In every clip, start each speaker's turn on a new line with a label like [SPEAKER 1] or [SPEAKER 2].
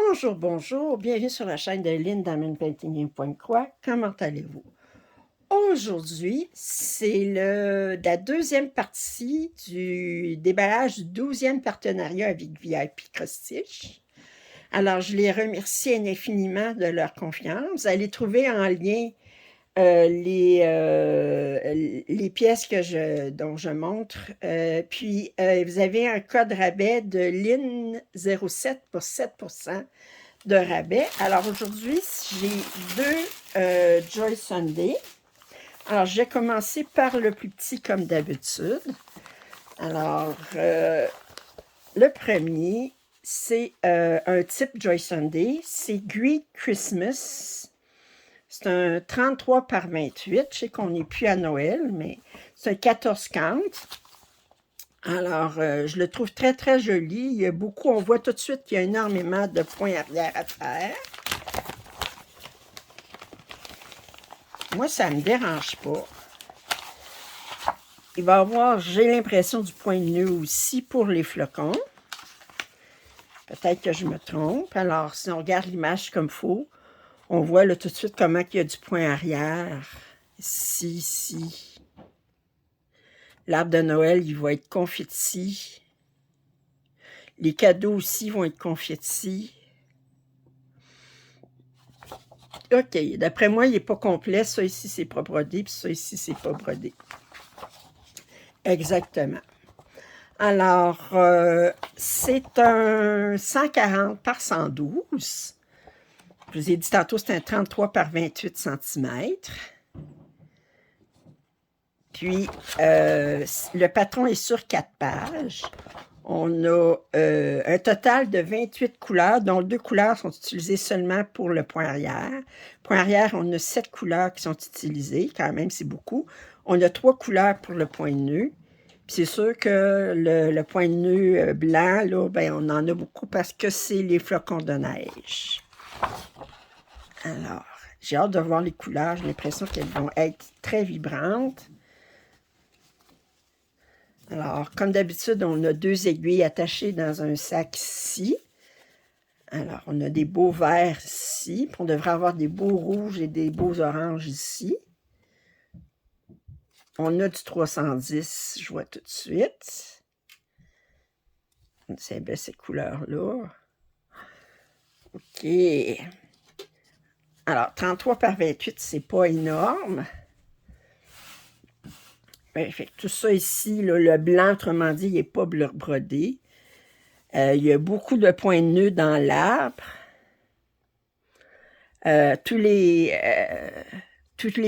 [SPEAKER 1] Bonjour, bonjour, bienvenue sur la chaîne de Lynn Diamond Painting in Pointe-Croix. Comment allez-vous? Aujourd'hui, c'est la deuxième partie du déballage du 12e partenariat avec VIP Cross-Stitch. Alors, je les remercie infiniment de leur confiance. Vous allez trouver en lien les pièces dont je montre. Puis, vous avez un code rabais de LIN07 pour 7% de rabais. Alors, aujourd'hui, j'ai deux Joy Sunday. Alors, je vais commencer par le plus petit comme d'habitude. Alors, le premier, c'est un type Joy Sunday. C'est Great Christmas. C'est un 33 par 28. Je sais qu'on n'est plus à Noël, mais c'est un 14 count. Alors, je le trouve très, très joli. Il y a beaucoup, on voit tout de suite qu'il y a énormément de points arrière à faire. Moi, ça ne me dérange pas. Il va y avoir, j'ai l'impression, du point de nœud aussi pour les flocons. Peut-être que je me trompe. Alors, si on regarde l'image comme il faut, on voit là, tout de suite comment il y a du point arrière. Ici. L'arbre de Noël, il va être confetti. Les cadeaux aussi vont être confettis. OK, d'après moi, il n'est pas complet. Ça ici, c'est pas brodé, puis ça ici, c'est pas brodé. Exactement. Alors, c'est un 140 par 112. Je vous ai dit tantôt, c'est un 33 par 28 cm. Puis, le patron est sur 4 pages. On a un total de 28 couleurs, dont 2 couleurs sont utilisées seulement pour le point arrière. Point arrière, on a 7 couleurs qui sont utilisées, quand même, c'est beaucoup. On a 3 couleurs pour le point de nœud. Puis c'est sûr que le point de nœud blanc, là, ben, on en a beaucoup parce que c'est les flocons de neige. Alors, j'ai hâte de voir les couleurs. J'ai l'impression qu'elles vont être très vibrantes. Alors, comme d'habitude, on a 2 aiguilles attachées dans un sac ici. Alors, on a des beaux verts ici. Puis on devrait avoir des beaux rouges et des beaux oranges ici. On a du 310, je vois tout de suite. C'est belle ces couleurs-là. OK. Alors, 33 par 28, c'est pas énorme. Ben, fait que tout ça ici, là, le blanc, autrement dit, il n'est pas brodé. Il y a beaucoup de points de nœud dans l'arbre. Tous les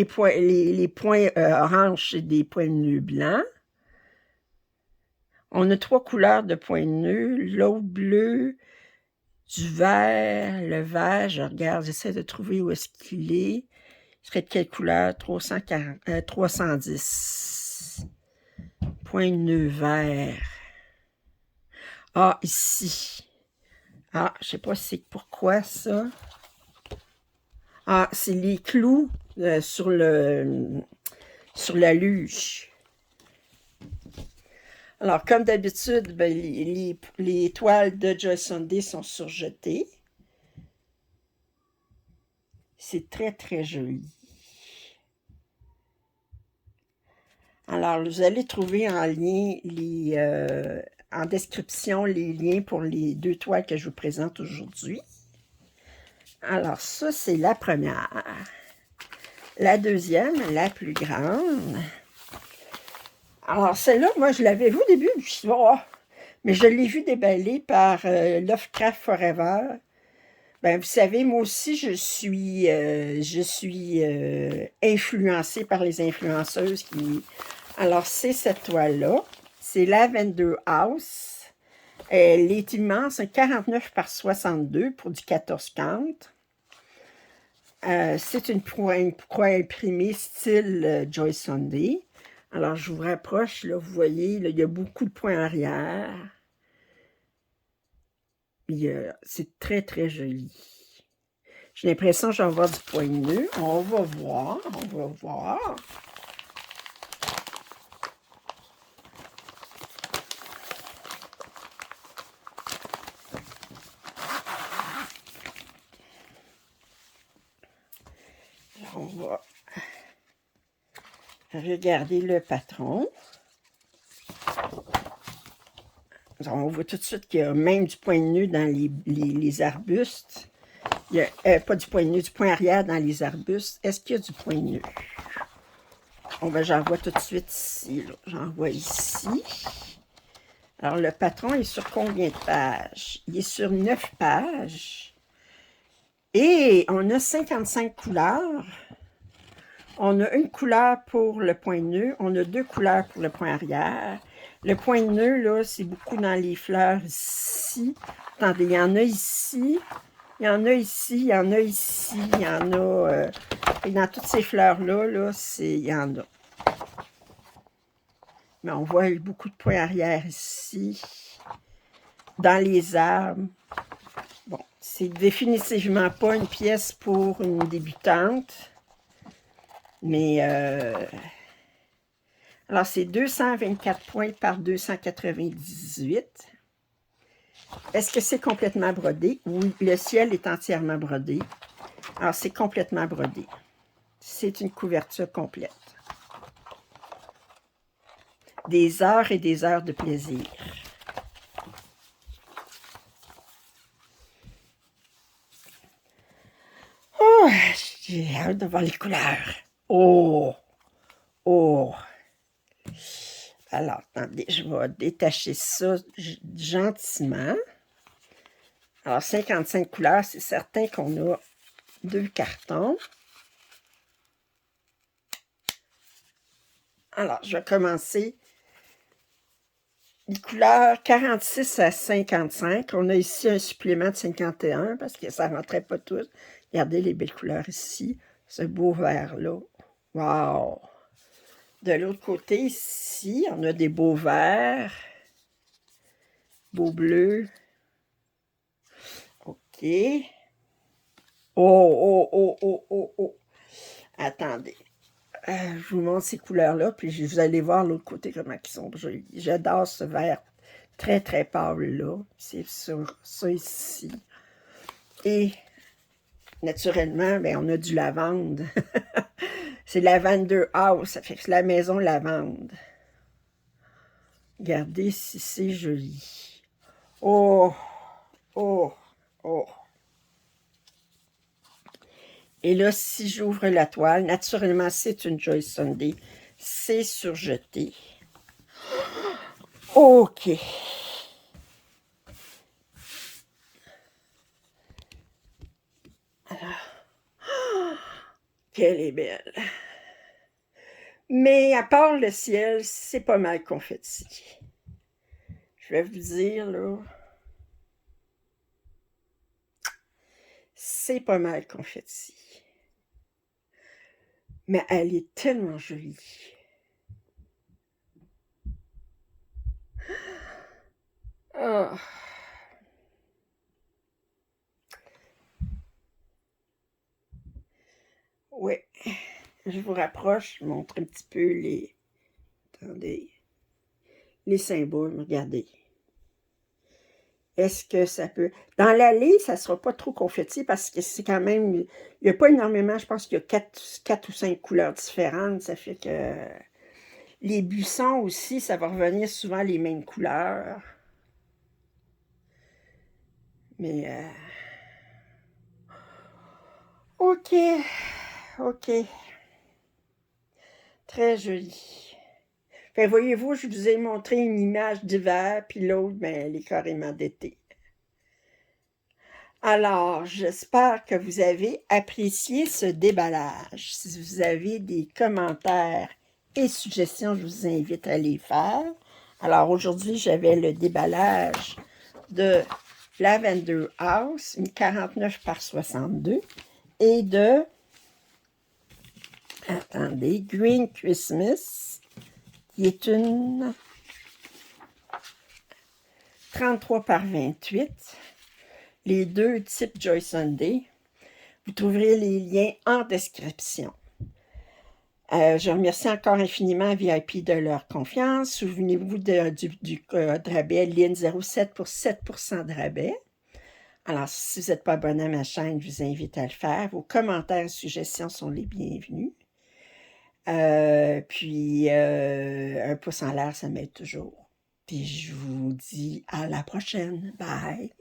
[SPEAKER 1] points, les points orange, c'est des points de nœud blancs. On a 3 couleurs de points de nœud. L'autre bleu, du vert, le vert, je regarde, j'essaie de trouver où est-ce qu'il est. Il serait de quelle couleur? 310. Point de nœud vert. Ah, ici. Ah, je sais pas c'est pourquoi ça. Ah, c'est les clous sur la luge. Alors, comme d'habitude, ben, les toiles de Joy Sunday sont surjetées. C'est très, très joli. Alors, vous allez trouver en lien en description les liens pour les 2 toiles que je vous présente aujourd'hui. Alors, ça, c'est la première. La deuxième, la plus grande. Alors, celle-là, moi, je l'avais vue au début, je me suis dit, oh, mais je l'ai vue déballée par Lovecraft Forever. Ben, vous savez, moi aussi, je suis influencée par les influenceuses qui... Alors, c'est cette toile-là. C'est Lavender House. Elle est immense, un 49 par 62 pour du 14 count. C'est une croix imprimée style Joy Sunday. Alors, je vous rapproche, là, vous voyez, là, il y a beaucoup de points arrière. C'est très, très joli. J'ai l'impression que je vais avoir du point de nœud. On va voir, on va voir. on va regarder le patron. On voit tout de suite qu'il y a même du point de nœud dans les arbustes. Il y a, pas du point de nœud, du point arrière dans les arbustes. Est-ce qu'il y a du point de nœud? Bon, ben, j'en vois tout de suite ici. J'en vois ici. Alors, le patron est sur combien de pages? Il est sur 9 pages. Et on a 55 couleurs. On a une couleur pour le point de nœud. On a 2 couleurs pour le point arrière. Le point de nœud, là, c'est beaucoup dans les fleurs ici. Attendez, il y en a ici. Il y en a ici, il y en a ici, il y en a... et dans toutes ces fleurs-là, là, il y en a. Mais on voit beaucoup de points arrière ici. Dans les arbres. Bon, c'est définitivement pas une pièce pour une débutante. Mais... alors, c'est 224 points par 298. Est-ce que c'est complètement brodé? Oui, le ciel est entièrement brodé. Alors, c'est complètement brodé. C'est une couverture complète. Des heures et des heures de plaisir. Oh, j'ai hâte de voir les couleurs. Oh! Oh! Alors, attendez, je vais détacher ça gentiment. Alors, 55 couleurs, c'est certain qu'on a 2 cartons. Alors, je vais commencer. Les couleurs 46 à 55. On a ici un supplément de 51 parce que ça ne rentrait pas tous. Regardez les belles couleurs ici. Ce beau vert-là. Wow! De l'autre côté, ici, on a des beaux verts, beaux bleus. OK. Oh, oh, oh, oh, oh, oh. Attendez. Je vous montre ces couleurs-là, puis vous allez voir l'autre côté comment ils sont jolis. J'adore ce vert très, très pâle-là. C'est sur ça ici. Et, naturellement, ben, on a du lavande. C'est Lavender House, ça fait que c'est la maison lavande. Regardez si c'est joli. Oh, oh, oh. Et là, si j'ouvre la toile, naturellement, c'est une Joyce Sunday. C'est surjeté. OK. Alors, qu'elle est belle. Mais à part le ciel, c'est pas mal confetti. Je vais vous dire, là, c'est pas mal confetti. Mais elle est tellement jolie. Oh. Oui. Je vous rapproche, je montre un petit peu les... Attendez. Les symboles, regardez. Est-ce que ça peut... Dans l'allée, ça ne sera pas trop confetti parce que c'est quand même... Il n'y a pas énormément, je pense qu'il y a 4 ou 5 couleurs différentes. Ça fait que... Les buissons aussi, ça va revenir souvent les mêmes couleurs. Mais... OK. OK. Très joli. Fait, voyez-vous, je vous ai montré une image d'hiver, puis l'autre, ben, elle est carrément d'été. Alors, j'espère que vous avez apprécié ce déballage. Si vous avez des commentaires et suggestions, je vous invite à les faire. Alors, aujourd'hui, j'avais le déballage de Lavender House, une 49 par 62, et de, attendez, Green Christmas, qui est une 33 par 28. Les deux types Joyce Sunday. Vous trouverez les liens en description. Je remercie encore infiniment VIP de leur confiance. Souvenez-vous du code rabais LIN07 pour 7% de rabais. Alors, si vous n'êtes pas abonné à ma chaîne, je vous invite à le faire. Vos commentaires et suggestions sont les bienvenus. Puis, un pouce en l'air, ça m'aide toujours. Puis, je vous dis à la prochaine. Bye!